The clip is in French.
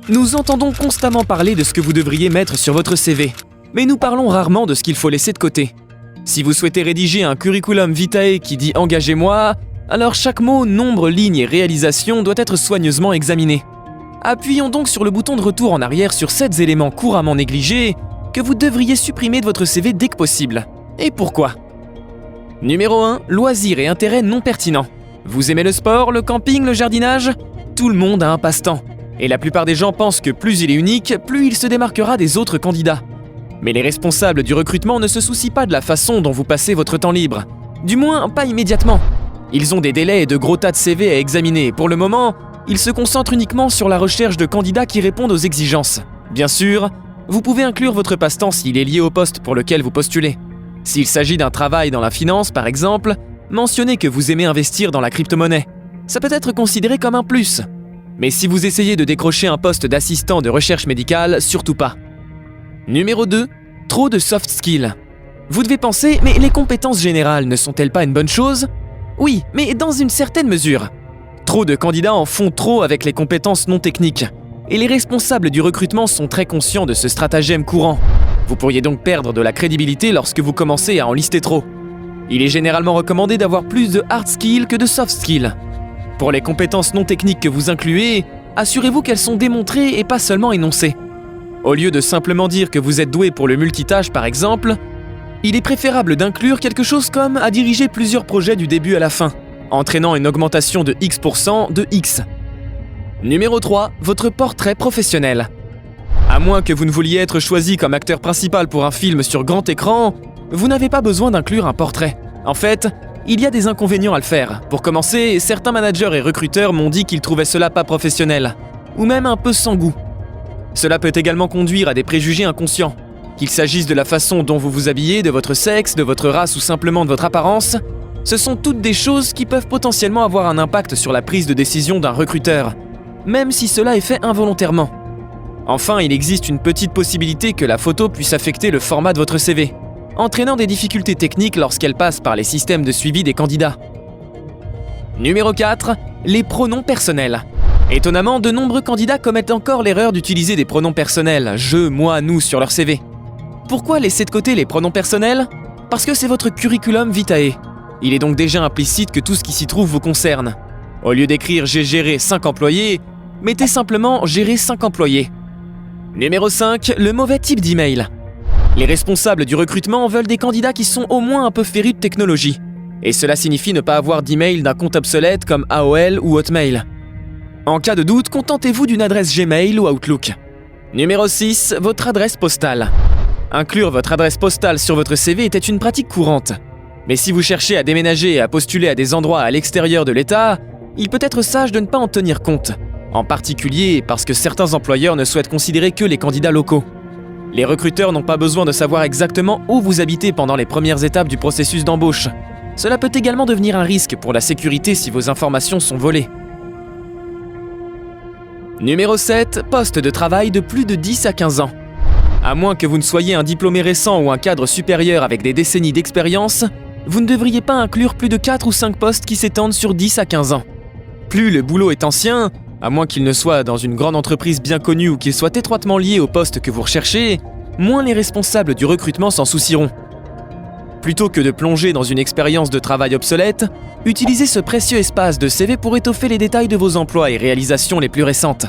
Nous entendons constamment parler de ce que vous devriez mettre sur votre CV, mais nous parlons rarement de ce qu'il faut laisser de côté. Si vous souhaitez rédiger un curriculum vitae qui dit « Engagez-moi », alors chaque mot, nombre, ligne et réalisation doit être soigneusement examiné. Appuyons donc sur le bouton de retour en arrière sur 7 éléments couramment négligés que vous devriez supprimer de votre CV dès que possible. Et pourquoi ? Numéro 1. Loisirs et intérêts non pertinents. Vous aimez le sport, le camping, le jardinage ? Tout le monde a un passe-temps. Et la plupart des gens pensent que plus il est unique, plus il se démarquera des autres candidats. Mais les responsables du recrutement ne se soucient pas de la façon dont vous passez votre temps libre. Du moins, pas immédiatement. Ils ont des délais et de gros tas de CV à examiner. Pour le moment, ils se concentrent uniquement sur la recherche de candidats qui répondent aux exigences. Bien sûr, vous pouvez inclure votre passe-temps s'il est lié au poste pour lequel vous postulez. S'il s'agit d'un travail dans la finance, par exemple, mentionnez que vous aimez investir dans la crypto-monnaie. Ça peut être considéré comme un plus. Mais si vous essayez de décrocher un poste d'assistant de recherche médicale, surtout pas. Numéro 2. Trop de soft skills. Vous devez penser, mais les compétences générales ne sont-elles pas une bonne chose ? Oui, mais dans une certaine mesure. Trop de candidats en font trop avec les compétences non techniques. Et les responsables du recrutement sont très conscients de ce stratagème courant. Vous pourriez donc perdre de la crédibilité lorsque vous commencez à en lister trop. Il est généralement recommandé d'avoir plus de hard skills que de soft skills. Pour les compétences non techniques que vous incluez, assurez-vous qu'elles sont démontrées et pas seulement énoncées. Au lieu de simplement dire que vous êtes doué pour le multitâche par exemple, il est préférable d'inclure quelque chose comme à diriger plusieurs projets du début à la fin, entraînant une augmentation de X% de X. Numéro 3. Votre portrait professionnel. À moins que vous ne vouliez être choisi comme acteur principal pour un film sur grand écran, vous n'avez pas besoin d'inclure un portrait. En fait, il y a des inconvénients à le faire. Pour commencer, certains managers et recruteurs m'ont dit qu'ils trouvaient cela pas professionnel, ou même un peu sans goût. Cela peut également conduire à des préjugés inconscients. Qu'il s'agisse de la façon dont vous vous habillez, de votre sexe, de votre race ou simplement de votre apparence, ce sont toutes des choses qui peuvent potentiellement avoir un impact sur la prise de décision d'un recruteur, même si cela est fait involontairement. Enfin, il existe une petite possibilité que la photo puisse affecter le format de votre CV, entraînant des difficultés techniques lorsqu'elle passe par les systèmes de suivi des candidats. Numéro 4. Les pronoms personnels. Étonnamment, de nombreux candidats commettent encore l'erreur d'utiliser des pronoms personnels, je, moi, nous, sur leur CV. Pourquoi laisser de côté les pronoms personnels ? Parce que c'est votre curriculum vitae. Il est donc déjà implicite que tout ce qui s'y trouve vous concerne. Au lieu d'écrire « j'ai géré 5 employés », mettez simplement « gérer 5 employés ». Numéro 5. Le mauvais type d'email. Les responsables du recrutement veulent des candidats qui sont au moins un peu férus de technologie. Et cela signifie ne pas avoir d'email d'un compte obsolète comme AOL ou Hotmail. En cas de doute, contentez-vous d'une adresse Gmail ou Outlook. Numéro 6. Votre adresse postale. Inclure votre adresse postale sur votre CV était une pratique courante. Mais si vous cherchez à déménager et à postuler à des endroits à l'extérieur de l'État, il peut être sage de ne pas en tenir compte. En particulier parce que certains employeurs ne souhaitent considérer que les candidats locaux. Les recruteurs n'ont pas besoin de savoir exactement où vous habitez pendant les premières étapes du processus d'embauche. Cela peut également devenir un risque pour la sécurité si vos informations sont volées. Numéro 7. Poste de travail de plus de 10 à 15 ans. À moins que vous ne soyez un diplômé récent ou un cadre supérieur avec des décennies d'expérience, vous ne devriez pas inclure plus de 4 ou 5 postes qui s'étendent sur 10 à 15 ans. Plus le boulot est ancien, à moins qu'il ne soit dans une grande entreprise bien connue ou qu'il soit étroitement lié au poste que vous recherchez, moins les responsables du recrutement s'en soucieront. Plutôt que de plonger dans une expérience de travail obsolète, utilisez ce précieux espace de CV pour étoffer les détails de vos emplois et réalisations les plus récentes.